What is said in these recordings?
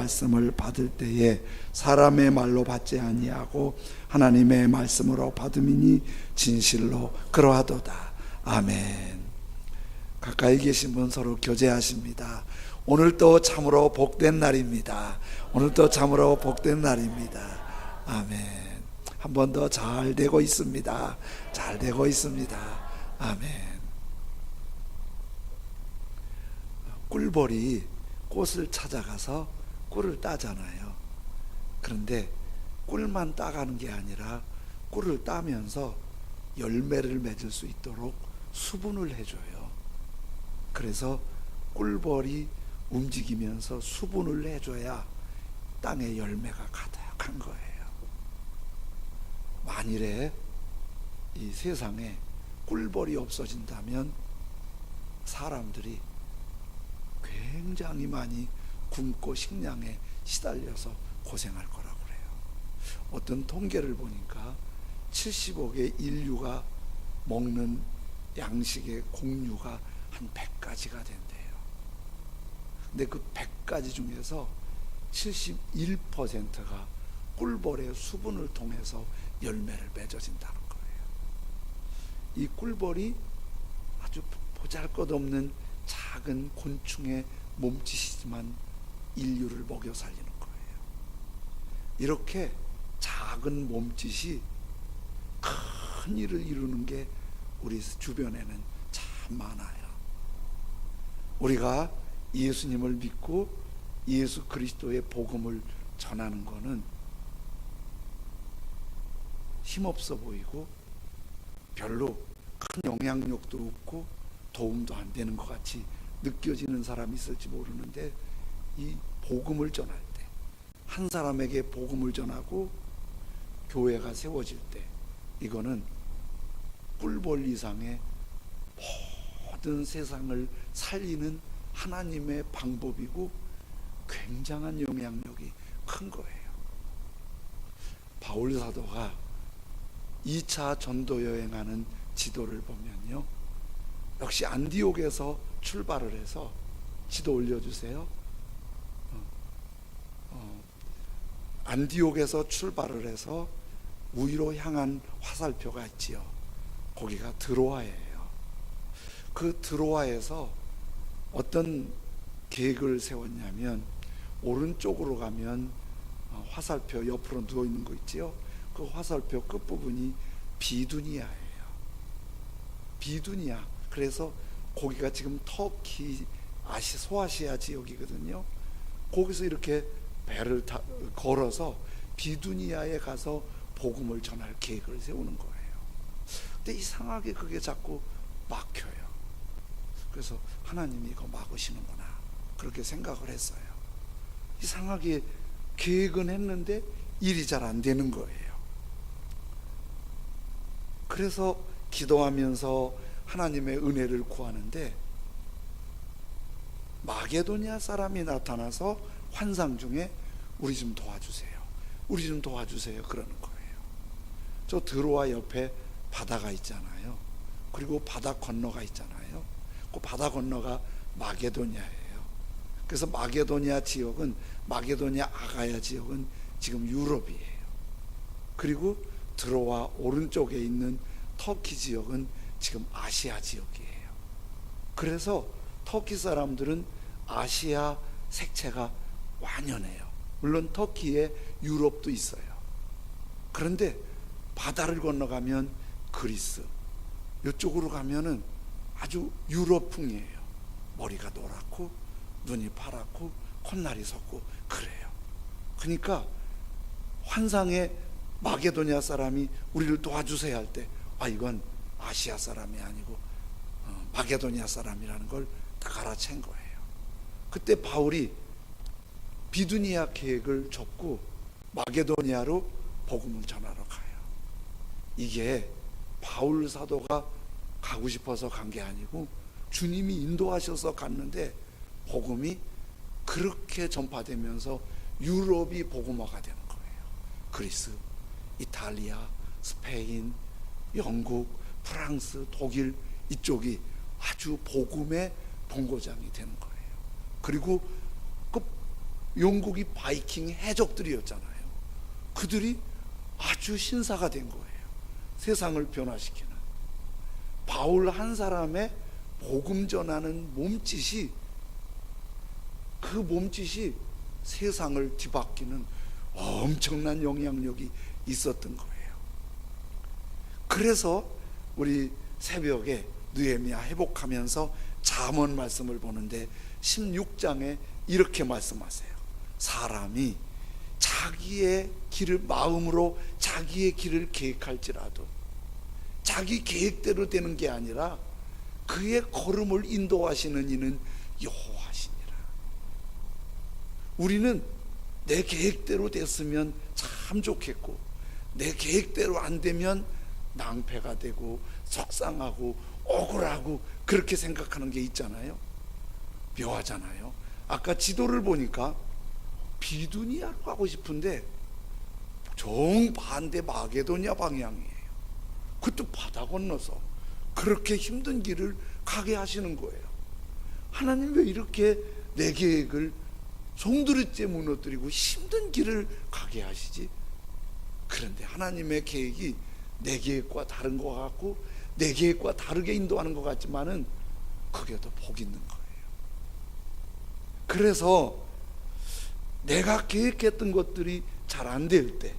말씀을 받을 때에 사람의 말로 받지 아니하고 하나님의 말씀으로 받음이니 진실로 그러하도다. 아멘. 가까이 계신 분 서로 교제하십니다. 오늘도 참으로 복된 날입니다. 오늘도 참으로 복된 날입니다. 아멘. 한 번 더 잘 되고 있습니다. 잘 되고 있습니다. 아멘. 꿀벌이 꽃을 찾아가서 꿀을 따잖아요. 그런데 꿀만 따가는 게 아니라 꿀을 따면서 열매를 맺을 수 있도록 수분을 해줘요. 그래서 꿀벌이 움직이면서 수분을 해줘야 땅에 열매가 가득한 거예요. 만일에 이 세상에 꿀벌이 없어진다면 사람들이 굉장히 많이 굶고 식량에 시달려서 고생할 거라고 그래요. 어떤 통계를 보니까 70억의 인류가 먹는 양식의 공유가 한 100가지가 된대요. 근데 그 100가지 중에서 71%가 꿀벌의 수분을 통해서 열매를 맺어진다는 거예요. 이 꿀벌이 아주 보잘것없는 작은 곤충의 몸짓이지만 인류를 먹여 살리는 거예요. 이렇게 작은 몸짓이 큰 일을 이루는 게 우리 주변에는 참 많아요. 우리가 예수님을 믿고 예수 그리스도의 복음을 전하는 거는 힘없어 보이고 별로 큰 영향력도 없고 도움도 안 되는 것 같이 느껴지는 사람이 있을지 모르는데, 이 복음을 전할 때, 한 사람에게 복음을 전하고 교회가 세워질 때, 이거는 꿀벌 이상의 모든 세상을 살리는 하나님의 방법이고 굉장한 영향력이 큰 거예요. 바울 사도가 2차 전도 여행하는 지도를 보면요, 역시 안디옥에서 출발을 해서, 지도 올려주세요. 안디옥에서 출발을 해서 위로 향한 화살표가 있지요. 거기가 드로아예요. 그 드로아에서 어떤 계획을 세웠냐면, 오른쪽으로 가면 화살표 옆으로 누워 있는 거 있지요. 그 화살표 끝부분이 비두니아예요. 비두니아. 그래서 거기가 지금 터키 소아시아 지역이거든요. 거기서 이렇게 배를 걸어서 비두니아에 가서 복음을 전할 계획을 세우는 거예요. 근데 이상하게 그게 자꾸 막혀요. 그래서 하나님이 이거 막으시는구나, 그렇게 생각을 했어요. 이상하게 계획은 했는데 일이 잘 안 되는 거예요. 그래서 기도하면서 하나님의 은혜를 구하는데, 마게도니아 사람이 나타나서 환상 중에 우리 좀 도와주세요, 우리 좀 도와주세요 그러는 거예요. 저 드로아 옆에 바다가 있잖아요. 그리고 바다 건너가 있잖아요. 그 바다 건너가 마게도니아예요. 그래서 마게도니아 지역은, 마게도니아 아가야 지역은 지금 유럽이에요. 그리고 드로아 오른쪽에 있는 터키 지역은 지금 아시아 지역이에요. 그래서 터키 사람들은 아시아 색채가 완연해요. 물론 터키에 유럽도 있어요. 그런데 바다를 건너가면 그리스, 이쪽으로 가면은 아주 유럽풍이에요. 머리가 노랗고 눈이 파랗고 콧날이 섰고 그래요. 그러니까 환상에 마게도니아 사람이 우리를 도와주세요 할 때, 이건 아시아 사람이 아니고 마게도니아 사람이라는 걸 다 알아챈 거예요. 그때 바울이 비두니아 계획을 접고 마게도니아로 복음을 전하러 가요. 이게 바울 사도가 가고 싶어서 간 게 아니고 주님이 인도하셔서 갔는데, 복음이 그렇게 전파되면서 유럽이 복음화가 되는 거예요. 그리스, 이탈리아, 스페인, 영국, 프랑스, 독일, 이쪽이 아주 복음의 본고장이 되는 거예요. 그리고 영국이 바이킹 해적들이었잖아요. 그들이 아주 신사가 된 거예요. 세상을 변화시키는. 바울 한 사람의 복음 전하는 몸짓이, 그 몸짓이 세상을 뒤바뀌는 엄청난 영향력이 있었던 거예요. 그래서 우리 새벽에 느헤미야 회복하면서 잠언 말씀을 보는데 16장에 이렇게 말씀하세요. 사람이 자기의 길을, 마음으로 자기의 길을 계획할지라도 자기 계획대로 되는 게 아니라 그의 걸음을 인도하시는 이는 여호와시니라. 우리는 내 계획대로 됐으면 참 좋겠고, 내 계획대로 안 되면 낭패가 되고 속상하고 억울하고 그렇게 생각하는 게 있잖아요. 묘하잖아요. 아까 지도를 보니까 비두니아로 가고 싶은데 정반대 마게도냐 방향이에요. 그것도 바다 건너서 그렇게 힘든 길을 가게 하시는 거예요. 하나님 왜 이렇게 내 계획을 송두리째 무너뜨리고 힘든 길을 가게 하시지? 그런데 하나님의 계획이 내 계획과 다른 것 같고 내 계획과 다르게 인도하는 것 같지만은 그게 더 복 있는 거예요. 그래서 내가 계획했던 것들이 잘 안 될 때,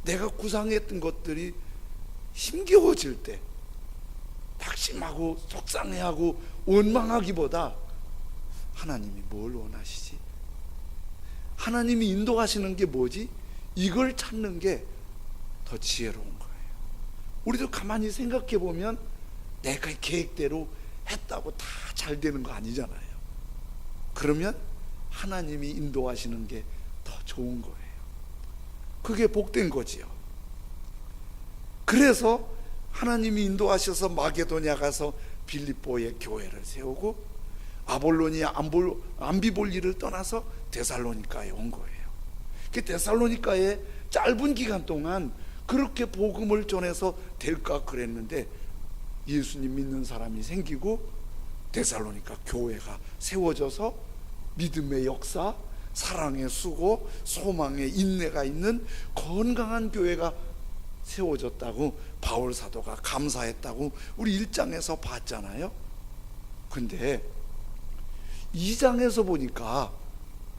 내가 구상했던 것들이 힘겨워질 때 낙심하고 속상해하고 원망하기보다 하나님이 뭘 원하시지? 하나님이 인도하시는 게 뭐지? 이걸 찾는 게 더 지혜로운 거예요. 우리도 가만히 생각해 보면 내가 계획대로 했다고 다 잘 되는 거 아니잖아요. 그러면 하나님이 인도하시는 게 더 좋은 거예요. 그게 복된 거지요. 그래서 하나님이 인도하셔서 마게도냐 가서 빌립보에 교회를 세우고 아볼로니아 암비볼리를 떠나서 데살로니가에 온 거예요. 그 데살로니가에 짧은 기간 동안 그렇게 복음을 전해서 될까 그랬는데 예수님 믿는 사람이 생기고 데살로니가 교회가 세워져서 믿음의 역사, 사랑의 수고, 소망의 인내가 있는 건강한 교회가 세워졌다고 바울 사도가 감사했다고 우리 1장에서 봤잖아요. 근데 2장에서 보니까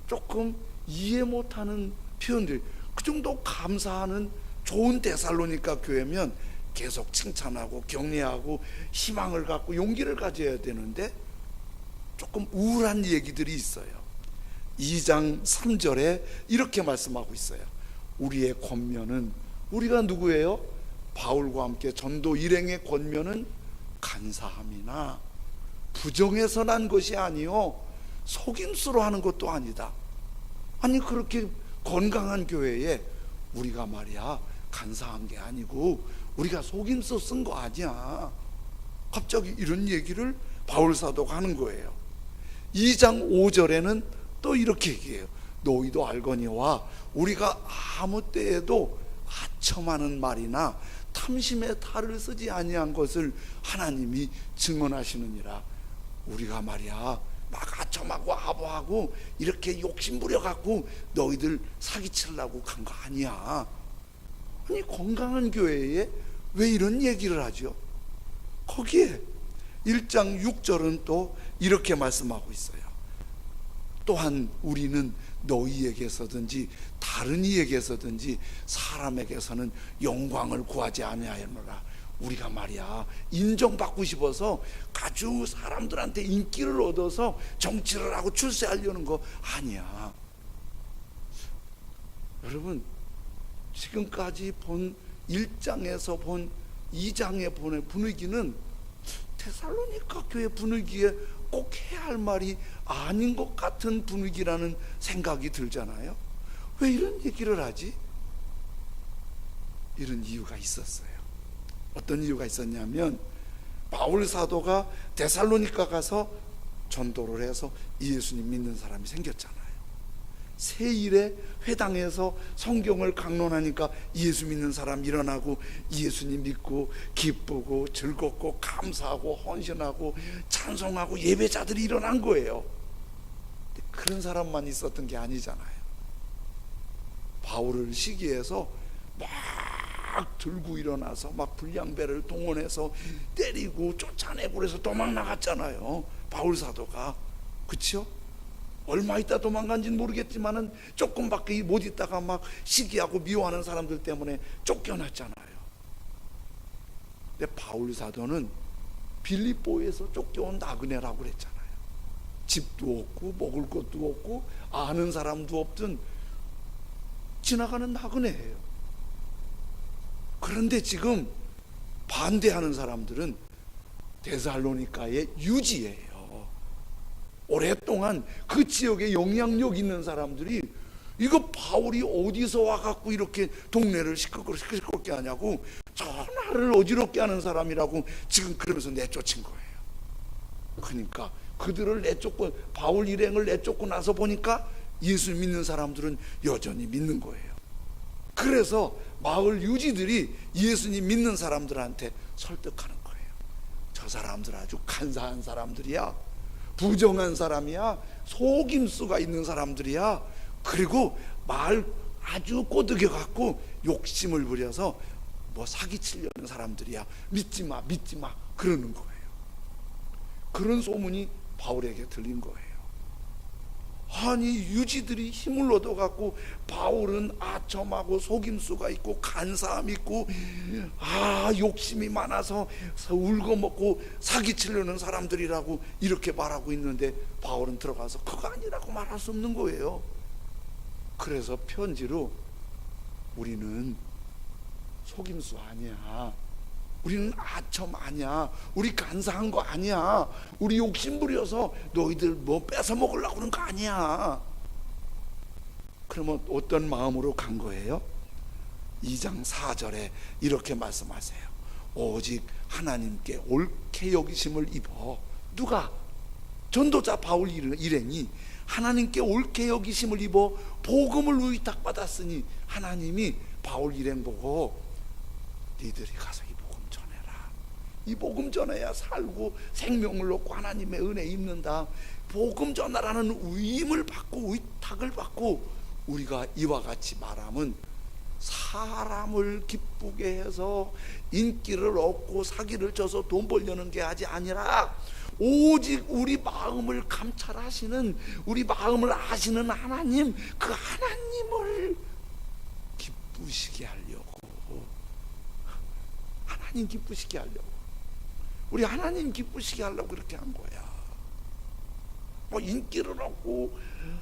조금 이해 못하는 표현들, 그 정도 감사하는 좋은 데살로니가 교회면 계속 칭찬하고 격려하고 희망을 갖고 용기를 가져야 되는데 조금 우울한 얘기들이 있어요. 2장 3절에 이렇게 말씀하고 있어요. 우리의 권면은, 우리가 누구예요? 바울과 함께 전도 일행의 권면은 간사함이나 부정해서 난 것이 아니요 속임수로 하는 것도 아니다. 아니 그렇게 건강한 교회에 우리가 말이야 간사한 게 아니고 우리가 속임수 쓴 거 아니야. 갑자기 이런 얘기를 바울 사도가 하는 거예요. 2장 5절에는 또 이렇게 얘기해요. 너희도 알거니와 우리가 아무 때에도 아첨하는 말이나 탐심의 탈을 쓰지 아니한 것을 하나님이 증언하시느니라. 우리가 말이야 막 아첨하고 아부하고 이렇게 욕심부려 갖고 너희들 사기치려고 간 거 아니야. 아니 건강한 교회에 왜 이런 얘기를 하죠? 거기에 1장 6절은 또 이렇게 말씀하고 있어요. 또한 우리는 너희에게서든지 다른 이에게서든지 사람에게서는 영광을 구하지 아니하노라. 우리가 말이야 인정받고 싶어서 아주 사람들한테 인기를 얻어서 정치를 하고 출세하려는 거 아니야. 여러분 지금까지 본 1장에서 본 2장에 본 분위기는 데살로니가 교회 분위기에 꼭 해야 할 말이 아닌 것 같은 분위기라는 생각이 들잖아요. 왜 이런 얘기를 하지? 이런 이유가 있었어요. 어떤 이유가 있었냐면 바울 사도가 데살로니가 가서 전도를 해서 예수님 믿는 사람이 생겼잖아요. 세일에 회당에서 성경을 강론하니까 예수 믿는 사람 일어나고 예수님 믿고 기쁘고 즐겁고 감사하고 헌신하고 찬송하고 예배자들이 일어난 거예요. 그런 사람만 있었던 게 아니잖아요. 바울을 시기해서 막 들고 일어나서 막 불량배를 동원해서 때리고 쫓아내고 그래서 도망 나갔잖아요, 바울 사도가. 그치요? 얼마 있다 도망간지는 모르겠지만은 조금밖에 못 있다가 막 시기하고 미워하는 사람들 때문에 쫓겨났잖아요. 근데 바울 사도는 빌립보에서 쫓겨온 나그네라고 그랬잖아요. 집도 없고 먹을 것도 없고 아는 사람도 없던 지나가는 나그네예요. 그런데 지금 반대하는 사람들은 데살로니가의 유지예요. 오랫동안 그 지역에 영향력 있는 사람들이 이거 바울이 어디서 와갖고 이렇게 동네를 시끄럽게 하냐고, 저 나를 어지럽게 하는 사람이라고 지금 그러면서 내쫓은 거예요. 그러니까 그들을 내쫓고 바울 일행을 내쫓고 나서 보니까 예수 믿는 사람들은 여전히 믿는 거예요. 그래서 마을 유지들이 예수님 믿는 사람들한테 설득하는 거예요. 저 사람들 아주 간사한 사람들이야, 부정한 사람이야, 속임수가 있는 사람들이야, 그리고 말 아주 꼬드겨 갖고 욕심을 부려서 뭐 사기치려는 사람들이야, 믿지마 믿지마 그러는 거예요. 그런 소문이 바울에게 들린 거예요. 아니 유지들이 힘을 얻어갖고 바울은 아첨하고 속임수가 있고 간사함 있고 욕심이 많아서 울고먹고 사기치려는 사람들이라고 이렇게 말하고 있는데, 바울은 들어가서 그거 아니라고 말할 수 없는 거예요. 그래서 편지로 우리는 속임수 아니야, 우리는 아첨 아니야, 우리 간사한 거 아니야, 우리 욕심 부려서 너희들 뭐 뺏어 먹으려고 그런 거 아니야. 그러면 어떤 마음으로 간 거예요? 2장 4절에 이렇게 말씀하세요. 오직 하나님께 옳게 여기심을 입어. 누가? 전도자 바울 일행이 하나님께 옳게 여기심을 입어 복음을 의탁받았으니 하나님이 바울 일행 보고 니들이 가서 이 복음 전해야 살고 생명을 얻고 하나님의 은혜 입는다. 복음 전하라는 위임을 받고 의탁을 받고 우리가 이와 같이 말하면 사람을 기쁘게 해서 인기를 얻고 사기를 쳐서 돈 벌려는 게 아니라 오직 우리 마음을 감찰하시는, 우리 마음을 아시는 하나님, 그 하나님을 기쁘시게 하려고, 하나님 기쁘시게 하려고, 우리 하나님 기쁘시게 하려고 그렇게 한 거야. 뭐 인기를 얻고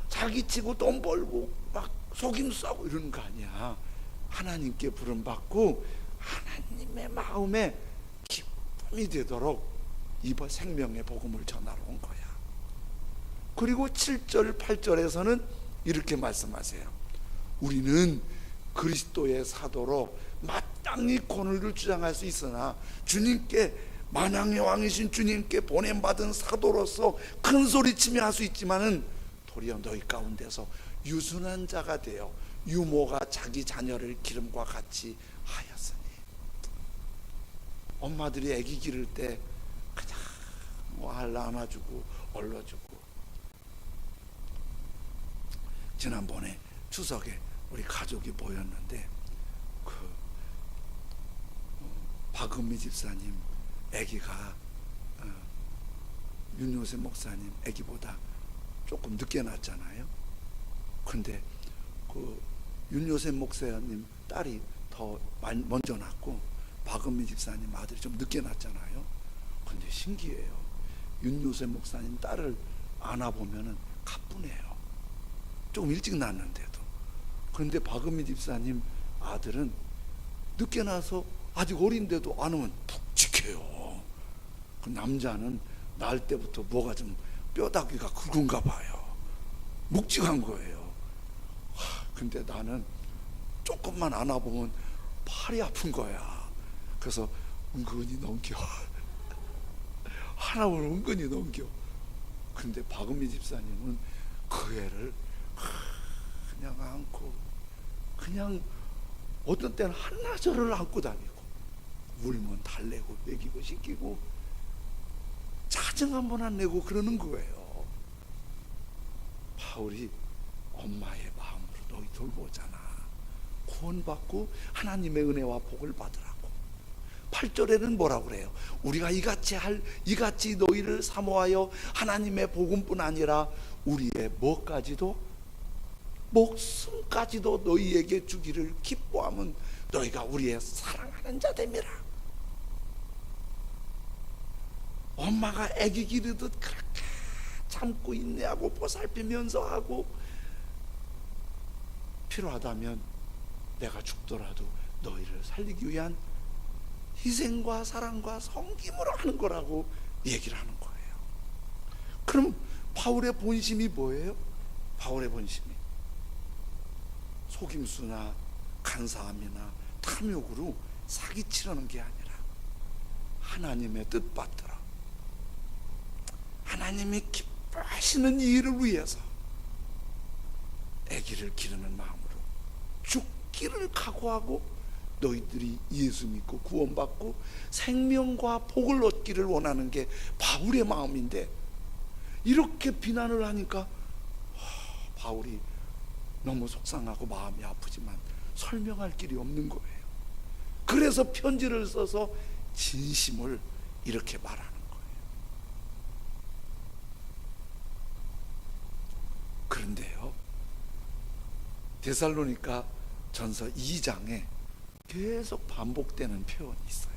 사기치고 돈 벌고 막 속임수하고 이러는 거 아니야. 하나님께 부름받고 하나님의 마음에 기쁨이 되도록 이번 생명의 복음을 전하러 온 거야. 그리고 7절 8절에서는 이렇게 말씀하세요. 우리는 그리스도의 사도로 마땅히 권위를 주장할 수 있으나 주님께, 만왕의 왕이신 주님께 보냄받은 사도로서 큰 소리치며 할 수 있지만은 도리어 너희 가운데서 유순한 자가 되어 유모가 자기 자녀를 기름과 같이 하였으니. 엄마들이 아기 기를 때 그냥 뭐 안아주고 얼러주고. 지난번에 추석에 우리 가족이 모였는데 그 박은미 집사님 아기가 윤요셉 목사님 아기보다 조금 늦게 낳았잖아요. 근데 그 윤요셉 목사님 딸이 더 먼저 낳고 박은미 집사님 아들이 좀 늦게 낳았잖아요. 근데 신기해요. 윤요셉 목사님 딸을 안아보면은 가뿐해요. 조금 일찍 낳았는데도. 그런데 박은미 집사님 아들은 늦게 나서 아직 어린데도 안으면 푹직해요. 그 남자는 낳을 때부터 뭐가 좀 뼈다귀가 굵은가 봐요. 묵직한 거예요. 근데 나는 조금만 안아보면 팔이 아픈 거야. 그래서 은근히 넘겨. 하나는 은근히 넘겨. 근데 박은미 집사님은 그 애를 그냥 안고, 그냥 어떤 때는 한나절을 안고 다니고, 울면 달래고 먹이고 씻기고 짜증 한 번 안 내고 그러는 거예요. 바울이 엄마의 마음으로 너희 돌보잖아. 구원받고 하나님의 은혜와 복을 받으라고. 8절에는 뭐라고 그래요? 우리가 이같이 너희를 사모하여 하나님의 복음뿐 아니라 우리의 뭐까지도, 목숨까지도 너희에게 주기를 기뻐하면 너희가 우리의 사랑하는 자 됨이라. 엄마가 아기 기르듯 그렇게 참고 인내하고 보살피면서 하고, 필요하다면 내가 죽더라도 너희를 살리기 위한 희생과 사랑과 섬김으로 하는 거라고 얘기를 하는 거예요. 그럼 바울의 본심이 뭐예요? 바울의 본심이 속임수나 간사함이나 탐욕으로 사기치려는 게 아니라 하나님의 뜻 받들어 하나님이 기뻐하시는 이 일을 위해서 아기를 기르는 마음으로 죽기를 각오하고 너희들이 예수 믿고 구원받고 생명과 복을 얻기를 원하는 게 바울의 마음인데, 이렇게 비난을 하니까 바울이 너무 속상하고 마음이 아프지만 설명할 길이 없는 거예요. 그래서 편지를 써서 진심을 이렇게 말하는 거예요. 그런데요, 데살로니가 전서 2장에 계속 반복되는 표현이 있어요.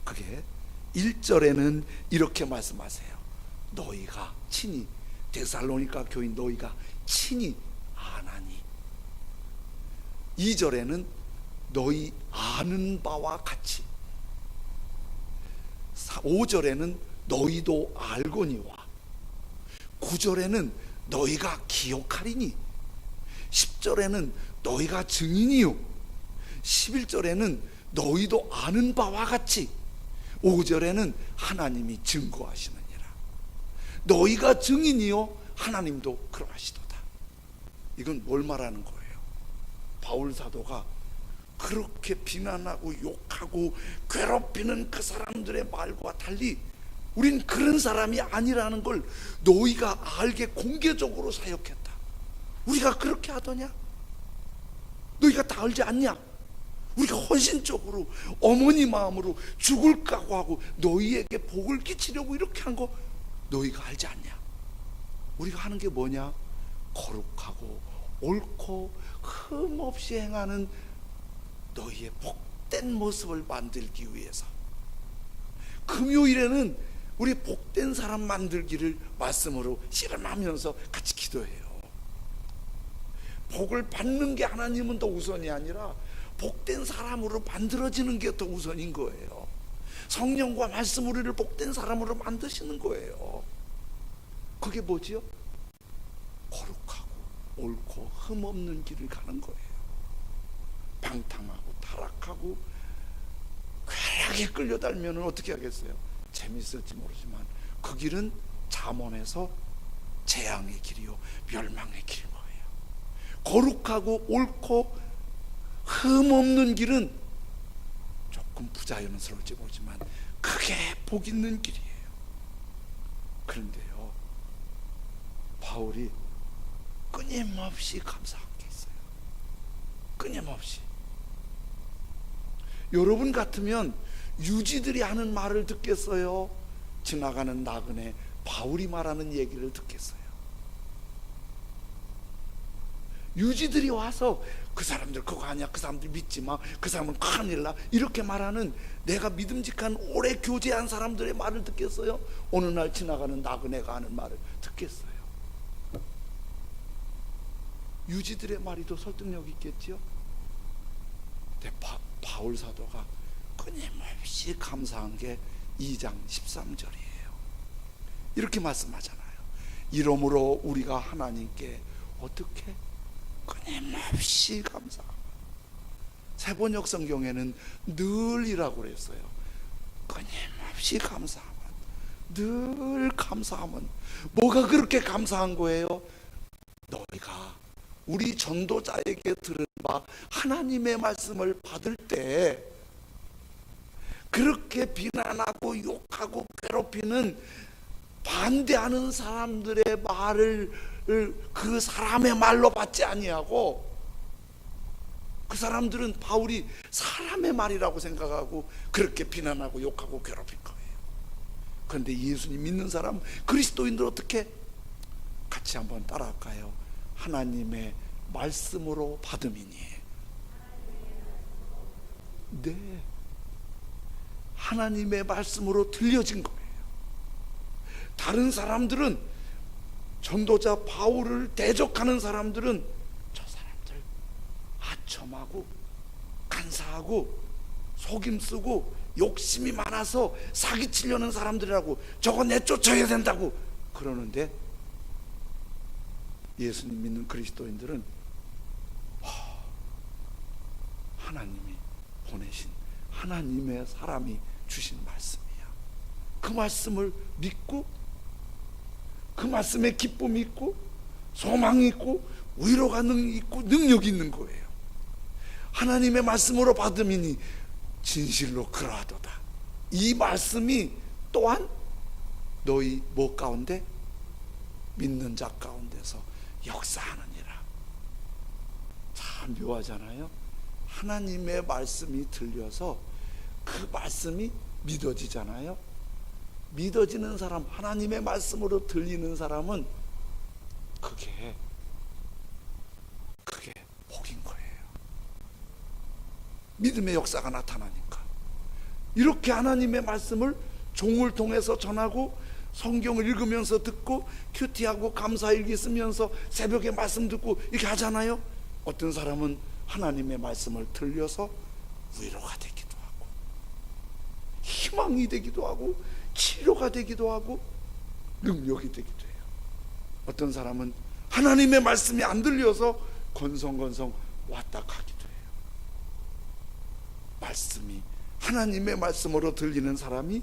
그게 1절에는 이렇게 말씀하세요. 너희가 친히, 데살로니가 교인 너희가 친히 아나니. 2절에는 너희 아는 바와 같이. 5절에는 너희도 알거니와. 9절에는 너희가 기억하리니. 10절에는 너희가 증인이요. 11절에는 너희도 아는 바와 같이. 5절에는 하나님이 증거하시느니라. 너희가 증인이요 하나님도 그러하시도다. 이건 뭘 말하는 거예요? 바울 사도가 그렇게 비난하고 욕하고 괴롭히는 그 사람들의 말과 달리 우린 그런 사람이 아니라는 걸 너희가 알게 공개적으로 사역했다. 우리가 그렇게 하더냐? 너희가 다 알지 않냐? 우리가 헌신적으로 어머니 마음으로 죽을 각오하고 너희에게 복을 끼치려고 이렇게 한 거 너희가 알지 않냐? 우리가 하는 게 뭐냐? 거룩하고 옳고 흠없이 행하는 너희의 복된 모습을 만들기 위해서 금요일에는 우리 복된 사람 만들기를 말씀으로 씨름하면서 같이 기도해요. 복을 받는 게 하나님은 더 우선이 아니라 복된 사람으로 만들어지는 게 더 우선인 거예요. 성령과 말씀 우리를 복된 사람으로 만드시는 거예요. 그게 뭐지요? 거룩하고 옳고 흠없는 길을 가는 거예요. 방탕하고 타락하고 쾌락에 끌려다니면 어떻게 하겠어요? 재밌을지 모르지만 그 길은 잠언에서 재앙의 길이요 멸망의 길인 거예요. 거룩하고 옳고 흠없는 길은 조금 부자연스러울지 모르지만 크게 복 있는 길이에요. 그런데요, 바울이 끊임없이 감사한 게 있어요. 끊임없이. 여러분 같으면 유지들이 하는 말을 듣겠어요? 지나가는 나그네 바울이 말하는 얘기를 듣겠어요? 유지들이 와서 그 사람들 그거 아니야, 그 사람들 믿지 마, 그 사람은 큰일 나, 이렇게 말하는 내가 믿음직한 오래 교제한 사람들의 말을 듣겠어요? 어느 날 지나가는 나그네가 하는 말을 듣겠어요? 유지들의 말이 더 설득력 있겠지요? 근데 바울 사도가 끊임없이 감사한 게 2장 13절이에요. 이렇게 말씀하잖아요. 이러므로 우리가 하나님께 어떻게 끊임없이 감사함. 세번역 성경에는 늘이라고 그랬어요. 끊임없이 감사함은, 늘 감사함은 뭐가 그렇게 감사한 거예요? 너희가 우리 전도자에게 들은 바 하나님의 말씀을 받을 때 그렇게 비난하고 욕하고 괴롭히는 반대하는 사람들의 말을 그 사람의 말로 받지 아니하고, 그 사람들은 바울이 사람의 말이라고 생각하고 그렇게 비난하고 욕하고 괴롭힌 거예요. 그런데 예수님 믿는 사람, 그리스도인들 어떻게? 같이 한번 따라할까요? 하나님의 말씀으로 받음이니. 네, 하나님의 말씀으로 들려진 거예요. 다른 사람들은, 전도자 바울을 대적하는 사람들은 저 사람들 아첨하고 간사하고 속임 쓰고 욕심이 많아서 사기치려는 사람들이라고, 저거 내쫓아야 된다고 그러는데, 예수님 믿는 그리스도인들은 하나님이 보내신 하나님의 사람이 주신 말씀이야. 그 말씀을 믿고, 그 말씀에 기쁨이 있고 소망이 있고 위로가 있고 능력이 있는 거예요. 하나님의 말씀으로 받음이니 진실로 그러하도다. 이 말씀이 또한 너희 뭐 가운데? 믿는 자 가운데서 역사하느니라. 참 묘하잖아요. 하나님의 말씀이 들려서 그 말씀이 믿어지잖아요. 믿어지는 사람, 하나님의 말씀으로 들리는 사람은 그게 복인 거예요. 믿음의 역사가 나타나니까. 이렇게 하나님의 말씀을 종을 통해서 전하고, 성경을 읽으면서 듣고, 큐티하고 감사일기 쓰면서 새벽에 말씀 듣고 이렇게 하잖아요. 어떤 사람은 하나님의 말씀을 들려서 위로가 되기도 하고, 희망이 되기도 하고, 치료가 되기도 하고, 능력이 되기도 해요. 어떤 사람은 하나님의 말씀이 안 들려서 건성건성 왔다 가기도 해요. 말씀이, 하나님의 말씀으로 들리는 사람이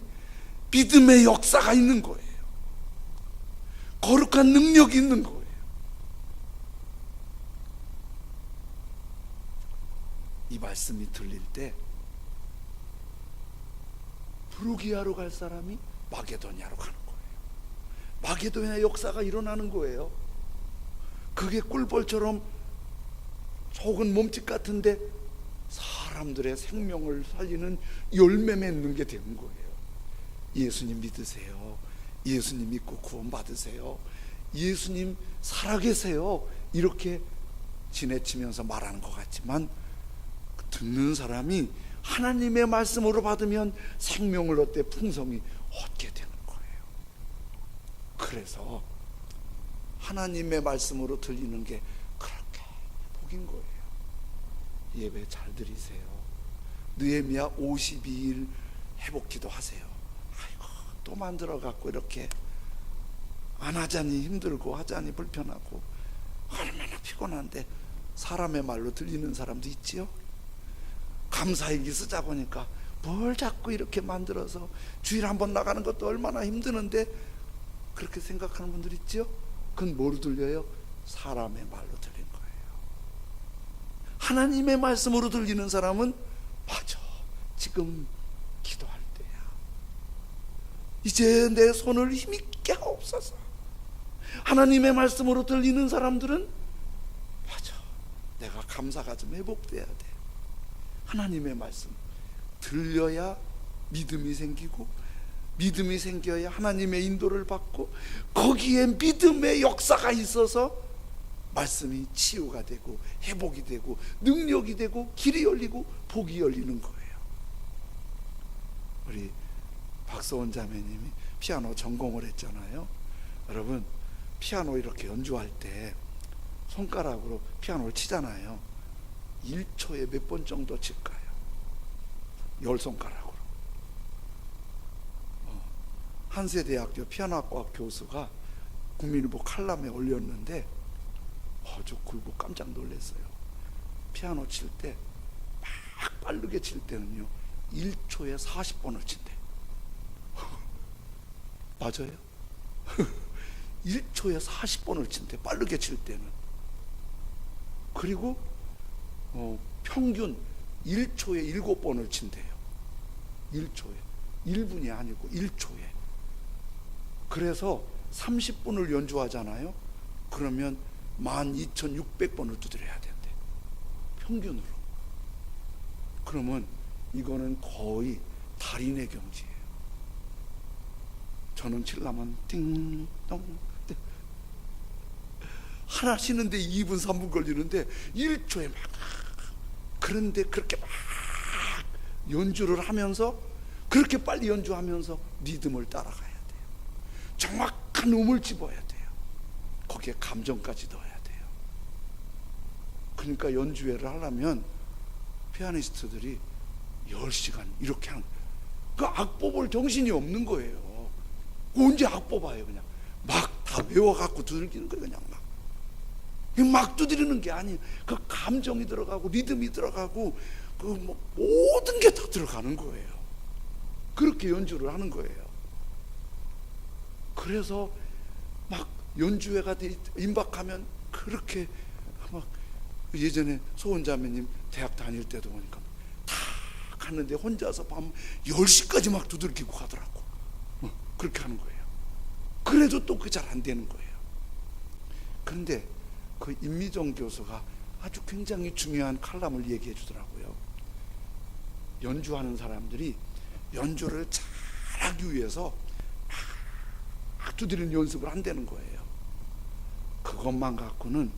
믿음의 역사가 있는 거예요. 거룩한 능력이 있는 거예요. 이 말씀이 들릴 때 프루기아로 갈 사람이 마게도냐로 가는 거예요. 마게도냐 역사가 일어나는 거예요. 그게 꿀벌처럼 적은 몸짓 같은데 사람들의 생명을 살리는 열매 맺는 게 되는 거예요. 예수님 믿으세요. 예수님 믿고 구원 받으세요. 예수님 살아계세요. 이렇게 지내치면서 말하는 것 같지만, 듣는 사람이 하나님의 말씀으로 받으면 생명을 얻되 풍성히 얻게 되는 거예요. 그래서 하나님의 말씀으로 들리는 게 그렇게 복인 거예요. 예배 잘 드리세요. 느헤미야 52일 회복기도 하세요. 아이고, 또 만들어 갖고 이렇게 안 하자니 힘들고 하자니 불편하고 얼마나 피곤한데 사람의 말로 들리는 사람도 있지요. 감사일기 쓰자 보니까 뭘 자꾸 이렇게 만들어서 주일 한번 나가는 것도 얼마나 힘드는데 그렇게 생각하는 분들 있지요. 그건 뭐로 들려요? 사람의 말로 들린 거예요. 하나님의 말씀으로 들리는 사람은, 맞아, 지금 기도할 때야. 이제 내 손을 힘있게 하옵소서. 하나님의 말씀으로 들리는 사람들은, 맞아, 내가 감사가 좀 회복돼야 돼. 하나님의 말씀 들려야 믿음이 생기고, 믿음이 생겨야 하나님의 인도를 받고, 거기에 믿음의 역사가 있어서 말씀이 치유가 되고 회복이 되고 능력이 되고 길이 열리고 복이 열리는 거예요. 우리 박서원 자매님이 피아노 전공을 했잖아요. 여러분, 피아노 이렇게 연주할 때 손가락으로 피아노를 치잖아요. 1초에 몇 번 정도 칠까요? 10손가락으로. 한세대학교 피아노학과 교수가 국민일보 칼럼에 올렸는데, 저 그거 깜짝 놀랐어요. 피아노 칠 때 막 빠르게 칠 때는요 1초에 40번을 친대. 맞아요? 1초에 40번을 친대, 빠르게 칠 때는. 그리고 평균 1초에 7번을 친대요. 1초에, 1분이 아니고 1초에. 그래서 30분을 연주하잖아요. 그러면 12,600번을 두드려야 된대, 평균으로. 그러면 이거는 거의 달인의 경지예요. 저는 칠라면 띵동 띵. 하나 쉬는데 2분 3분 걸리는데 1초에 막, 그런데 그렇게 막 연주를 하면서, 그렇게 빨리 연주하면서 리듬을 따라가야 돼요. 정확한 음을 집어야 돼요. 거기에 감정까지 넣어야 돼요. 그러니까 연주회를 하려면 피아니스트들이 10시간 이렇게 하는, 그 악보 볼 정신이 없는 거예요. 언제 악보 봐요? 그냥 막 다 외워갖고 두들기는 거예요. 그냥 막 두드리는 게 아니에요. 그 감정이 들어가고 리듬이 들어가고 그 뭐 모든 게 다 들어가는 거예요. 그렇게 연주를 하는 거예요. 그래서 막 연주회가 임박하면 그렇게 막, 예전에 소원자매님 대학 다닐 때도 보니까 다 갔는데 혼자서 밤 10시까지 막 두들기고 가더라고. 그렇게 하는 거예요. 그래도 또 그 잘 안 되는 거예요. 그런데 그 임미정 교수가 아주 굉장히 중요한 칼럼을 얘기해 주더라고요. 연주하는 사람들이 연주를 잘하기 위해서 막 두드리는 연습을 한다는 거예요. 그것만 갖고는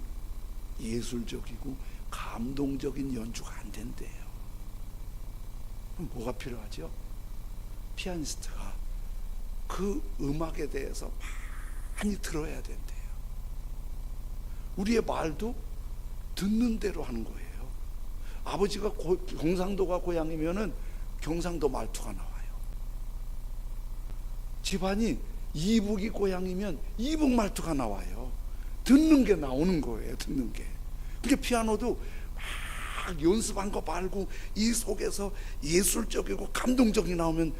예술적이고 감동적인 연주가 안 된대요. 그럼 뭐가 필요하죠? 피아니스트가 그 음악에 대해서 많이 들어야 된대요. 우리의 말도 듣는 대로 하는 거예요. 아버지가 경상도가 고향이면은 경상도 말투가 나와요. 집안이 이북이 고향이면 이북 말투가 나와요. 듣는 게 나오는 거예요. 듣는 게. 그러니까 피아노도 막 연습한 거 말고 이 속에서 예술적이고 감동적이 나오면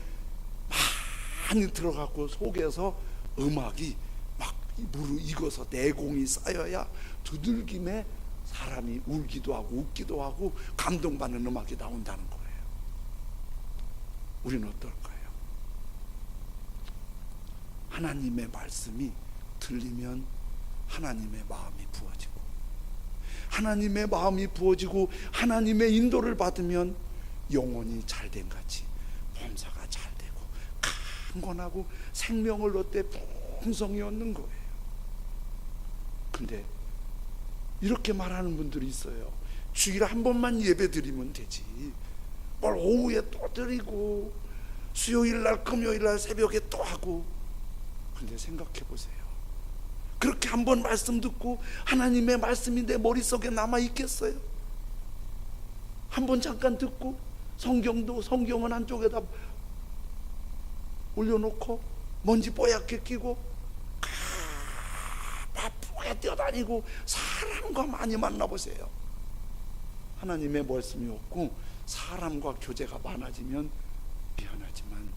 많이 들어가고 속에서 음악이 막 무르익어서 내공이 쌓여야 두들김에 사람이 울기도 하고 웃기도 하고 감동받는 음악이 나온다는 거예요. 우리는 어떨까요? 하나님의 말씀이 들리면 하나님의 마음이 부어지고, 하나님의 마음이 부어지고 하나님의 인도를 받으면 영혼이 잘된 같이 범사가 잘 되고 강건하고 생명을 얻되 풍성히 얻는 거예요. 근데 이렇게 말하는 분들이 있어요. 주일에 한 번만 예배 드리면 되지, 뭘 오후에 또 드리고 수요일날 금요일날 새벽에 또 하고. 근데 생각해 보세요. 그렇게 한 번 말씀 듣고 하나님의 말씀이 내 머릿속에 남아 있겠어요? 한 번 잠깐 듣고 성경은 한쪽에다 올려놓고 먼지 뽀얗게 끼고 바쁘게 뛰어다니고 사람과 많이 만나보세요. 하나님의 말씀이 없고 사람과 교제가 많아지면 미안하지만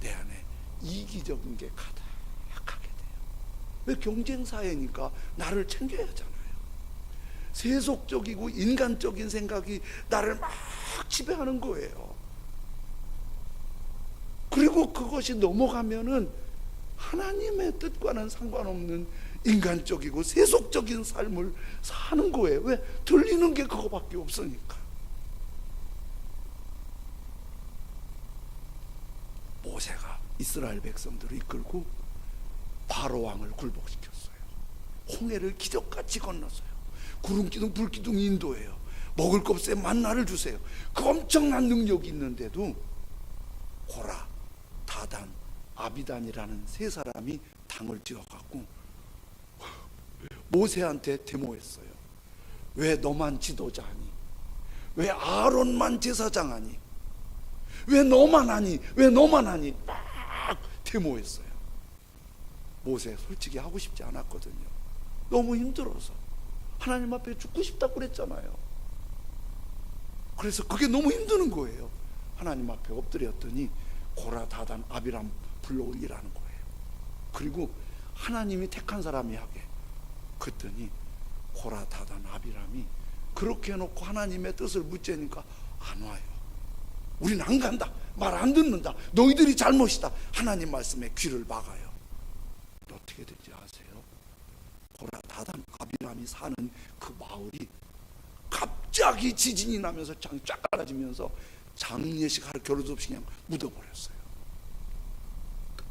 내 안에 이기적인 게 가득하게 돼요. 왜? 경쟁사회니까 나를 챙겨야 하잖아요. 세속적이고 인간적인 생각이 나를 막 지배하는 거예요. 그리고 그것이 넘어가면은 하나님의 뜻과는 상관없는 인간적이고 세속적인 삶을 사는 거예요. 왜? 들리는 게 그거밖에 없으니까. 모세가 이스라엘 백성들을 이끌고 바로 왕을 굴복시켰어요. 홍해를 기적같이 건넜어요. 구름기둥 불기둥이 인도해요. 먹을 것 없어요. 만나를 주세요. 그 엄청난 능력이 있는데도 고라, 다단, 아비단이라는 세 사람이 당을 지어갖고 모세한테 데모했어요. 왜 너만 지도자하니? 왜 아론만 제사장하니? 왜 너만 하니? 왜 너만 하니? 막 데모했어요. 모세 솔직히 하고 싶지 않았거든요. 너무 힘들어서 하나님 앞에 죽고 싶다고 그랬잖아요. 그래서 그게 너무 힘드는 거예요. 하나님 앞에 엎드렸더니 고라, 다단, 아비람 불러올리라는 거예요. 그리고 하나님이 택한 사람이 하게. 그랬더니 고라, 다단, 아비람이 그렇게 해놓고 하나님의 뜻을 묻자니까 안 와요. 우린 안 간다, 말 안 듣는다, 너희들이 잘못이다. 하나님 말씀에 귀를 막아요. 어떻게 된지 아세요? 고라 다단 아비람이 사는 그 마을이 갑자기 지진이 나면서 쫙 갈라지면서 장례식 할 겨를도 없이 그냥 묻어버렸어요.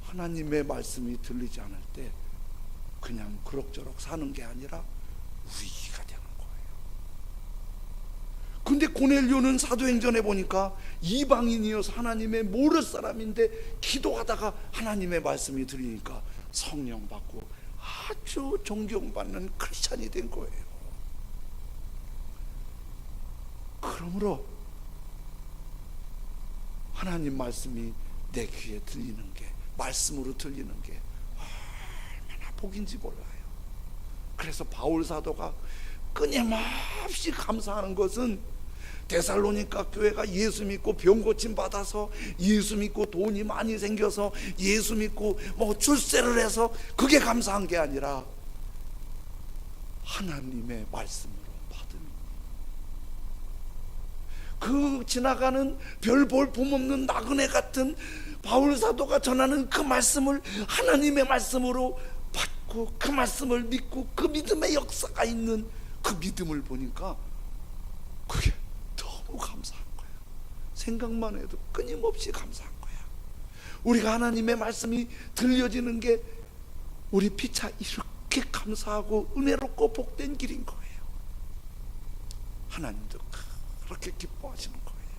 하나님의 말씀이 들리지 않을 때 그냥 그럭저럭 사는 게 아니라 위기가 되는 거예요. 근데 고넬료는 사도행전에 보니까 이방인이어서 하나님의 모를 사람인데 기도하다가 하나님의 말씀이 들리니까 성령 받고 아주 존경받는 크리스찬이 된 거예요. 그러므로 하나님 말씀이 내 귀에 들리는 게, 말씀으로 들리는 게 얼마나 복인지 몰라요. 그래서 바울 사도가 끊임없이 감사하는 것은 데살로니가 교회가 예수 믿고 병 고침 받아서, 예수 믿고 돈이 많이 생겨서, 예수 믿고 뭐 출세를 해서 그게 감사한 게 아니라 하나님의 말씀으로 받은, 그 지나가는 별 볼품 없는 나그네 같은 바울 사도가 전하는 그 말씀을 하나님의 말씀으로 받고 그 말씀을 믿고 그 믿음의 역사가 있는 그 믿음을 보니까 그게 너무 감사한 거야. 생각만 해도 끊임없이 감사한 거야. 우리가 하나님의 말씀이 들려지는 게 우리 피차 이렇게 감사하고 은혜롭고 복된 길인 거예요. 하나님도 그렇게 기뻐하시는 거예요.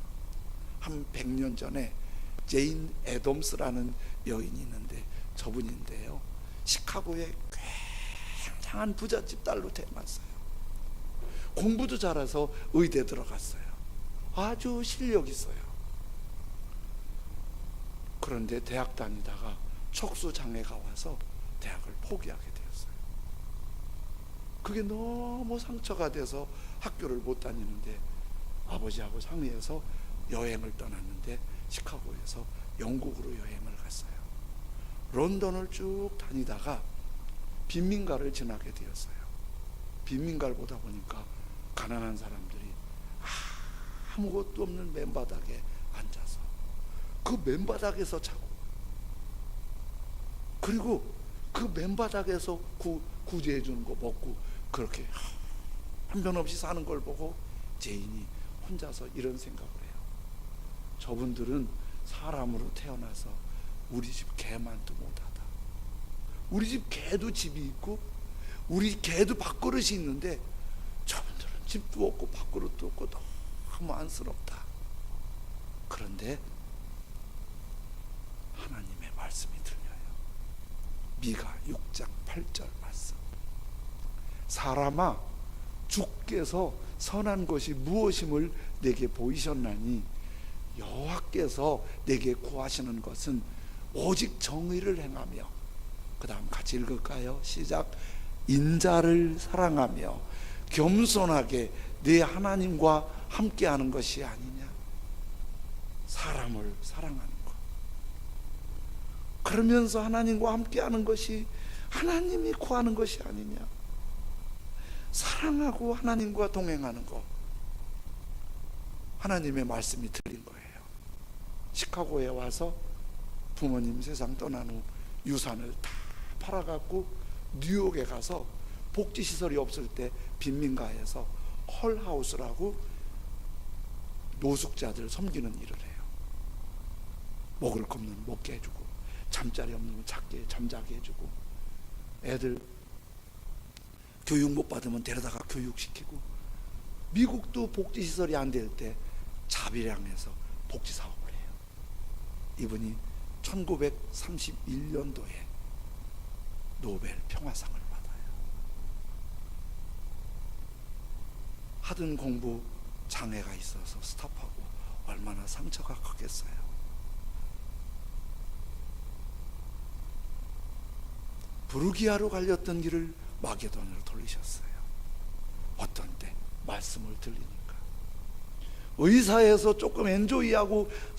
한 100년 전에 제인 애덤스라는 여인이 있는데, 저분인데요, 시카고의 굉장한 부잣집 딸로 태어났어요. 공부도 잘해서 의대 들어갔어요. 아주 실력 있어요. 그런데 대학 다니다가 척수 장애가 와서 대학을 포기하게 되었어요. 그게 너무 상처가 돼서 학교를 못 다니는데 아버지하고 상의해서 여행을 떠났는데 시카고에서 영국으로 여행을 갔어요. 런던을 쭉 다니다가 빈민가를 지나게 되었어요. 빈민가를 보다 보니까 가난한 사람들이 아무것도 없는 맨바닥에 앉아서 그 맨바닥에서 자고, 그리고 그 맨바닥에서 구제해 주는 거 먹고 그렇게 한편없이 사는 걸 보고 제인이 혼자서 이런 생각을 해요. 저분들은 사람으로 태어나서 우리 집 개만도 못하다. 우리 집 개도 집이 있고 우리 개도 밥그릇이 있는데 저분들은 집도 없고 밥그릇도 없고 너무 안쓰럽다. 그런데 하나님의 말씀이 들려요. 미가 6장 8절 말씀. 사람아, 주께서 선한 것이 무엇임을 내게 보이셨나니 여호와께서 내게 구하시는 것은 오직 정의를 행하며, 그 다음 같이 읽을까요? 시작. 인자를 사랑하며 겸손하게 네 하나님과 함께하는 것이 아니냐. 사람을 사랑하는 것, 그러면서 하나님과 함께하는 것이 하나님이 구하는 것이 아니냐. 사랑하고 하나님과 동행하는 것, 하나님의 말씀이 들린 거예요. 시카고에 와서 부모님 세상 떠난 후 유산을 다 팔아갖고 뉴욕에 가서 복지시설이 없을 때 빈민가에서 헐하우스라고 노숙자들 섬기는 일을 해요. 먹을 거 없는 먹게 해주고, 잠자리 없는 작게 잠자게 해주고, 애들 교육 못 받으면 데려다가 교육시키고, 미국도 복지시설이 안 될 때 자비량에서 복지사업을 해요. 이분이 1931년도에 노벨 평화상을 받아요. 하던 공부 장애가 있어서 스탑하고 얼마나 상처가 크겠어요. 부르기아로 갈렸던 길을 마게도냐로 돌리셨어요. 어떤 때 말씀을 들리니까. 의사에서 조금 엔조이하고